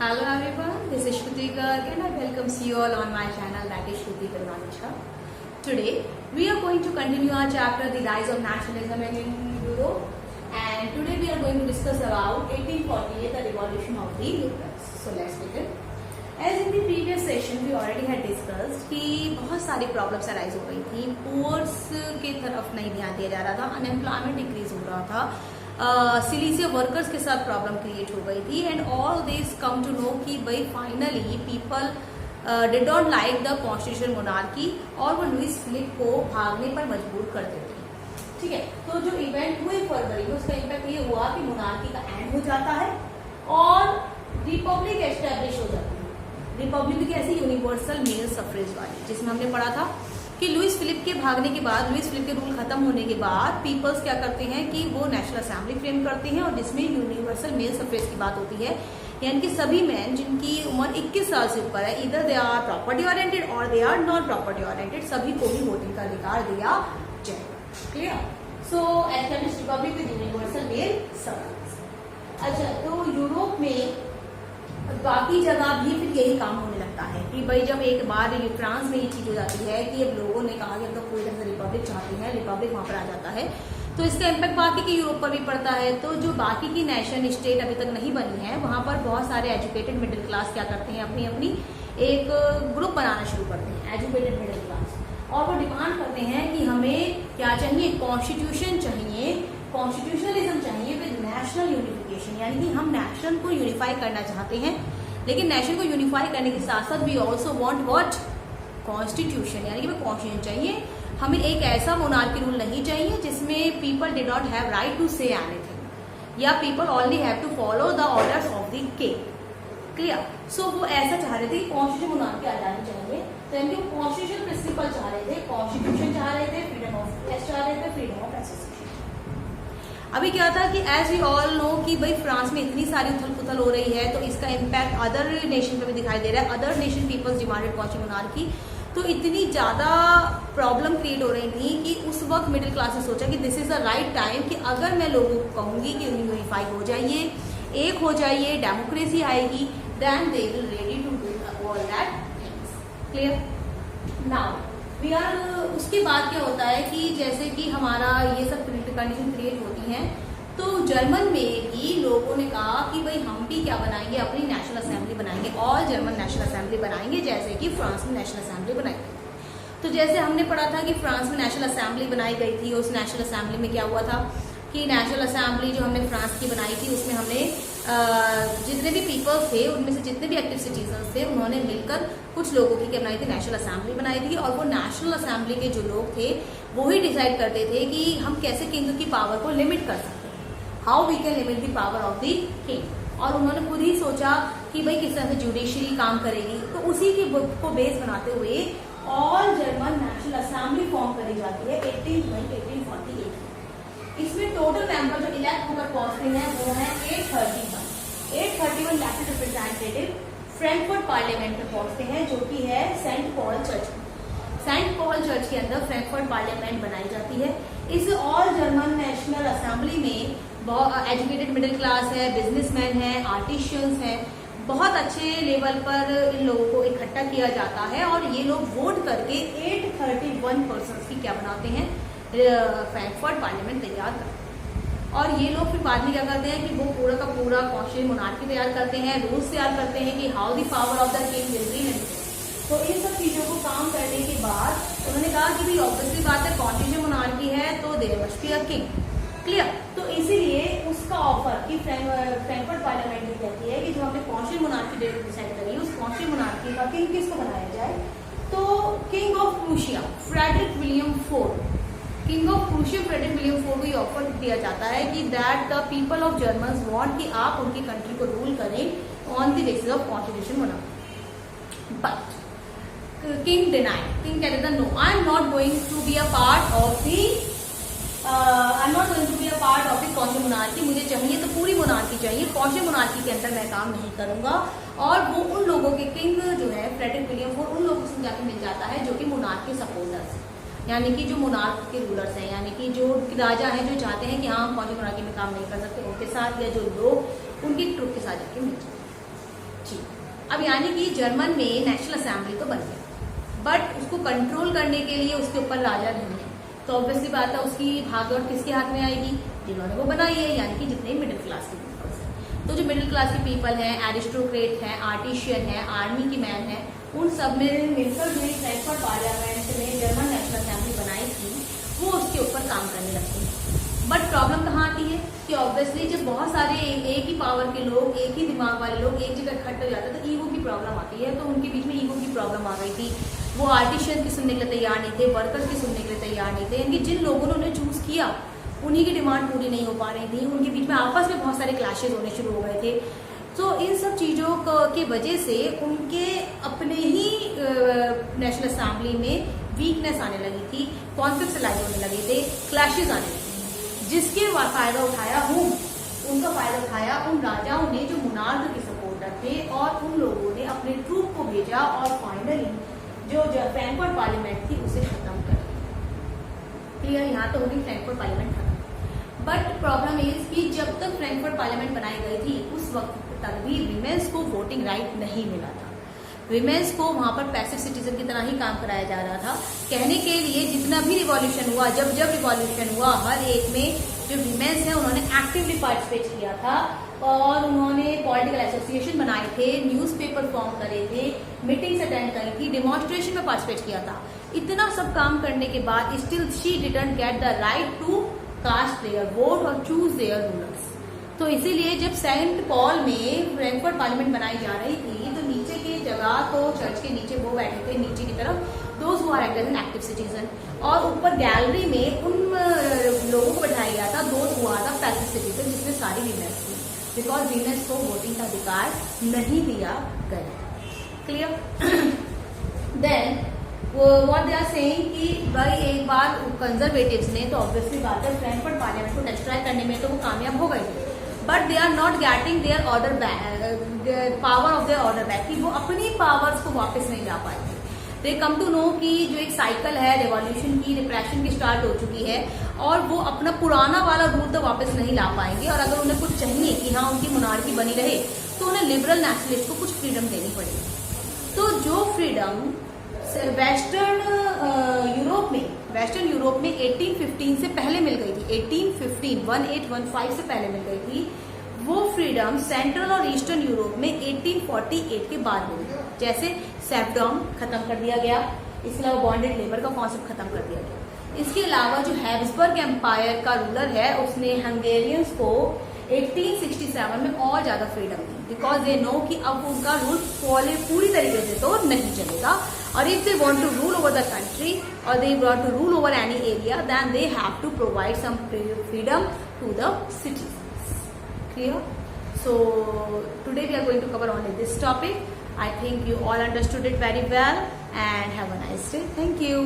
Hello everyone, this is Shruti Garg and I welcome you all on my channel, that is Shruti Garg. Today we are going to continue our chapter The Rise of Nationalism in Europe, and today we are going to discuss about 1848, the revolution of the liberals. So let's begin. As in the previous session we already had discussed कि बहुत सारी problems arise हो गई थी, poors के तरफ नहीं ध्यान दिया जा रहा था, अनएम्प्लॉयमेंट इंक्रीज हो रहा था, सिलीसिया वर्कर्स के साथ प्रॉब्लम क्रिएट हो गई थी and all this come to know कि भाई finally people did not like the constitution monarchy और वो लुइस फिलिप को भागने पर मजबूर कर देते हैं। ठीक है, तो जो इवेंट हुए फरवरी में उसका इम्पैक्ट ये हुआ कि मोनार्की का एंड हो जाता है और रिपब्लिक एस्टेब्लिश हो जाती है। रिपब्लिक कैसी? यूनिवर्सल मेल सफरेज वाली, जिसमें हमने पढ़ा था कि लुइस फिलिप के भागने के बाद, लुइस फिलिप के रूल खत्म होने के बाद पीपल्स क्या करते हैं कि वो नेशनल असेंबली फ्रेम करते हैं और जिसमें यूनिवर्सल मेल सफरेज की बात होती है, यानी कि सभी मैन जिनकी उम्र 21 साल से ऊपर है, इधर दे आर प्रॉपर्टी ओरिएंटेड और they are non property oriented, सभी को भी वोटिंग का अधिकार दिया जाएगा। Clear? So establish republic with universal male suffrage. अच्छा, तो यूरोप में बाकी जगह भी फिर यही काम होने लगता है कि भाई जब एक बार फ्रांस में ये चीज हो जाती है कि अब लोगों ने कहा कि हम तो पूरी तरह से रिपब्लिक चाहते हैं, रिपब्लिक वहां पर आ जाता है, तो इसका इम्पैक्ट बाकी के यूरोप पर भी पड़ता है। तो जो बाकी की नेशन स्टेट अभी तक नहीं बनी है, वहां पर बहुत सारे एजुकेटेड मिडिल क्लास क्या करते हैं, अपनी अपनी एक ग्रुप बनाना शुरू करते हैं, एजुकेटेड मिडिल क्लास, और वो डिमांड करते हैं कि हमें क्या चाहिए, कॉन्स्टिट्यूशन चाहिए, कॉन्स्टिट्यूशनलिज्म चाहिए विद नेशनल यूनिफिकेशन, यानी कि हम नेशन को यूनिफाई करना चाहते हैं, लेकिन नेशन को यूनिफाई करने के साथ साथ we also want what, constitution, यानी कि हमें कॉन्स्टिट्यूशन चाहिए, हमें एक ऐसा मोनार्की रूल नहीं चाहिए जिसमें people did not have right to say anything या people only have to follow the orders of the king. Clear? So वो ऐसा चाह रहे थे कि कॉन्स्टिट्यूशन मोनार्की आ जानी चाहिए, तो यानी कि कॉन्स्टिट्यूशन प्रिंसिपल चाह रहे थे, कॉन्स्टिट्यूशन चाह रहे थे, फ्रीडम ऑफ प्रेस चाह रहे थे, फ्रीडम ऑफ एसोसिएशन। अभी क्या था कि एज वी ऑल नो कि भाई फ्रांस में इतनी सारी उथल पुथल हो रही है, तो इसका इम्पैक्ट अदर नेशन पे भी दिखाई दे रहा है। Other nation peoples demanded constitution monarchy, तो इतनी ज्यादा प्रॉब्लम क्रिएट हो रही थी कि उस वक्त मिडिल क्लास ने सोचा कि this is the right time कि अगर मैं लोगों को कहूंगी कि यूनिफाई हो जाइए, एक हो जाइए, डेमोक्रेसी आएगी, then they will ready to do all that things. Clear? Now we are, उसके बाद क्या होता है कि जैसे कि हमारा ये सब कंडीशन क्रिएट होती हैं, तो जर्मन में भी लोगों ने कहा कि भाई हम भी क्या बनाएंगे, अपनी नेशनल असेंबली बनाएंगे, ऑल जर्मन नेशनल असेंबली बनाएंगे, जैसे कि फ्रांस में नेशनल असेंबली बनाई गई। तो जैसे हमने पढ़ा था कि फ्रांस में नेशनल असेंबली बनाई गई थी, उस नेशनल असेंबली में क्या हुआ था कि नेशनल असेंबली जो हमने फ्रांस की बनाई थी, उसमें हमने जितने भी पीपल्स थे, उनमें से जितने भी एक्टिव सिटीजन थे, उन्होंने मिलकर कुछ लोगों की क्या बनाई थी, नेशनल असेंबली बनाई थी, और वो नेशनल असेंबली के जो लोग थे वो ही डिसाइड करते थे कि हम कैसे किंग की पावर को लिमिट कर सकते हैं, how we can limit the power of the king. और उन्होंने खुद ही सोचा कि भाई किस तरह से जुडिशरी काम करेगी, तो उसी के को बेस बनाते हुए all German national assembly form करी जाती है 1848। इसमें टोटल मेंबर जो इलेक्ट होकर पहुंचते हैं वो है 831 इलेक्टेड रिप्रेजेंटेटिव फ्रैंकफर्ट पार्लियामेंट में पहुंचते हैं, जो कि है Saint Paul church. Saint Paul church के अंदर फ्रैंकफर्ट पार्लियामेंट बनाई जाती है। इस ऑल जर्मन नेशनल असेंबली में एजुकेटेड मिडिल क्लास है, बिजनेसमैन है, आर्टिशियंस है, बहुत अच्छे लेवल पर इन लोगों को इकट्ठा किया जाता है और ये लोग वोट करके 831 पर्सन की क्या बनाते हैं, फ्रैंकफर्ट पार्लियामेंट तैयार करते हैं। और ये लोग फिर बाद में क्या करते हैं कि वो पूरा का पूरा कॉन्स्टिट्यूशन मोनार्की तैयार करते हैं, रूल्स तैयार करते हैं कि how the power of the king will be maintained. तो इन सब चीजों को काम करने के बाद उन्होंने कहा कि भाई ऑब्वियसली बात है, कॉन्स्टिट्यूशन मोनार्की है तो there must be a king. Clear? तो इसीलिए उसका ऑफर कि फ्रैंकफर्ट पार्लियामेंट में कहती है कि जो हमने कॉन्स्टिट्यूशन मोनार्की डिसाइड करी, उस कॉन्स्टिट्यूशन मोनार्की का किंग किसको बनाया जाए, तो king of Prussia Frederick William fourth, king of Prussia Frederick William fourth को ये ऑफर दिया जाता है कि that the people of German want कि आप उनकी कंट्री को रूल करें on the basis of constitution monarchy. But king denied, king कहते थे no, I am not going to be a part of the constitution monarchy, मुझे चाहिए तो पूरी मोनार्की चाहिए, कॉन्स्टिट्यूशन मोनार्की के अंदर मैं काम नहीं करूंगा। और वो उन लोगों के किंग जो है फ्रेडरिक विलियम फोर्थ, उन लोगों से जाकर मिल जाता है जो कि मोनार्की सपोर्टर्स, यानी कि जो मोनार्क के रूलर्स हैं, यानी कि जो राजा हैं जो चाहते हैं कि हाँ कॉन्स्टिट्यूशन मोनार्की में काम नहीं कर सकते, उनके साथ, या जो लोग उनकी ट्रुप के साथ जाके मिल जाए। जी। अब यानी कि जर्मन में नेशनल असेंबली तो बन गया, बट उसको कंट्रोल करने के लिए उसके ऊपर राजा नहीं है, तो ऑब्वियसली बात है उसकी भागदौड़ किसके हाथ में आएगी, जिन्होंने वो बनाई है, यानी कि जितने मिडिल क्लास के पीपल्स हैं। तो जो मिडिल क्लास के पीपल हैं, एरिस्टोक्रेट हैं, आर्टिशियन है, आर्मी की मैन है, उन सब में मिलकर जो फ्रैंकफर्ट पार्लियामेंट में जर्मन नेशनल असेंबली बनाई थी, वो उसके ऊपर काम करने लगते हैं। बट प्रॉब्लम कहाँ आती है कि ऑब्वियसली जब बहुत सारे एक ही पावर के लोग, एक ही दिमाग वाले लोग एक जगह इकट्ठे हो जाते हैं तो ईगो की प्रॉब्लम आती है। तो उनके बीच में ईगो की प्रॉब्लम आ गई थी। वो आर्टिशियन की सुनने के लिए तैयार नहीं थे, वर्कर्स की सुनने के लिए तैयार नहीं थे, यानी जिन लोगों ने उन्हें चूज किया उन्हीं की डिमांड पूरी नहीं हो पा रही थी। उनके बीच में आपस में बहुत सारे क्लैशेज होने शुरू हो गए थे। तो इन सब चीज़ों की वजह से उनके अपने ही नेशनल असेंबली में वीकनेस आने लगी थी, कॉन्फ्लिक्ट्स लाइव होने लगे थे, क्लैशेज आने लगे, जिसके फायदा उठाया उनका फायदा उठाया उन राजाओं ने जो मुनार्क के सपोर्टर थे, और उन लोगों ने अपने ट्रूप को भेजा और फाइनली जो फ्रैंकफर्ट पार्लियामेंट थी उसे खत्म कर दिया। क्लियर, यहाँ तो होगी फ्रैंकफर्ट पार्लियामेंट खत्म। बट प्रॉब्लम इज कि जब तक फ्रैंकफर्ट पार्लियामेंट बनाई गई थी उस वक्त तक भी विमेन्स को वोटिंग राइट नहीं मिला था। विमेन्स को वहां पर पैसिव सिटीजन की तरह ही काम कराया जा रहा था। कहने के लिए जितना भी रिवॉल्यूशन हुआ, जब रिवॉल्यूशन हुआ, हर एक में जो विमेन्स हैं उन्होंने एक्टिवली पार्टिसिपेट किया था, और उन्होंने पॉलिटिकल एसोसिएशन बनाए थे, न्यूज़पेपर फॉर्म करे थे, मीटिंग्स अटेंड करी थी, डेमोन्स्ट्रेशन में पार्टिसिपेट किया था। इतना सब काम करने के बाद still she didn't get the right to cast their vote और चूज देयर रूलर्स। तो इसीलिए जब सेंट पॉल में फ्रैंकफर्ट पार्लियामेंट बनाई जा रही थी तो नीचे की जगह, तो चर्च के नीचे वो बैठे थे नीचे की तरफ, those who are acted an active citizen, और ऊपर गैलरी में उन लोगों को बैठाया गया था those who are the passive citizen, जिसमें सारी वीमेन्स थी, बिकॉज वीमेन्स को वोटिंग का अधिकार नहीं दिया गया। Clear. Then what they are saying कि भाई एक बार कंजर्वेटिव्स ने, तो ऑब्वियसली बात है फ्रैंकफर्ट पार्लियामेंट को डिस्ट्रॉय करने में तो वो कामयाब हो गए थे, but they are not getting their order back, power of their order back, कि वो अपनी पावर्स को वापस नहीं ला पाए थे। दे कम टू नो कि जो एक साइकिल है रिवॉल्यूशन की, रिप्रेशन की स्टार्ट हो चुकी है, और वो अपना पुराना वाला रूल तो वापस नहीं ला पाएंगे, और अगर उन्हें कुछ चाहिए कि हाँ उनकी मोनार्की बनी रहे तो उन्हें लिबरल नेशनलिस्ट को कुछ फ्रीडम देनी पड़ेगी। तो जो फ्रीडम वेस्टर्न यूरोप में 1815 से पहले मिल गई थी, 1815 से पहले मिल गई थी, वो फ्रीडम सेंट्रल और ईस्टर्न यूरोप में 1848 के बाद मिली। जैसे सेफ्डॉम खत्म कर दिया गया, इसके अलावा बॉन्डेड लेबर का कॉन्सेप्ट खत्म कर दिया गया। इसके अलावा जो हैब्सबर्ग एम्पायर का रूलर है उसने हंगेरियंस को 1867 में और ज्यादा freedom the, because they know कि अब उनका रूल पूरी तरीके से तो नहीं चलेगा, और if they want to rule over the country और they want to rule over any area, then they have to provide some freedom to the citizens. Clear? So today we are going to cover only this topic. I think you all understood it very well, and have a nice day. Thank you.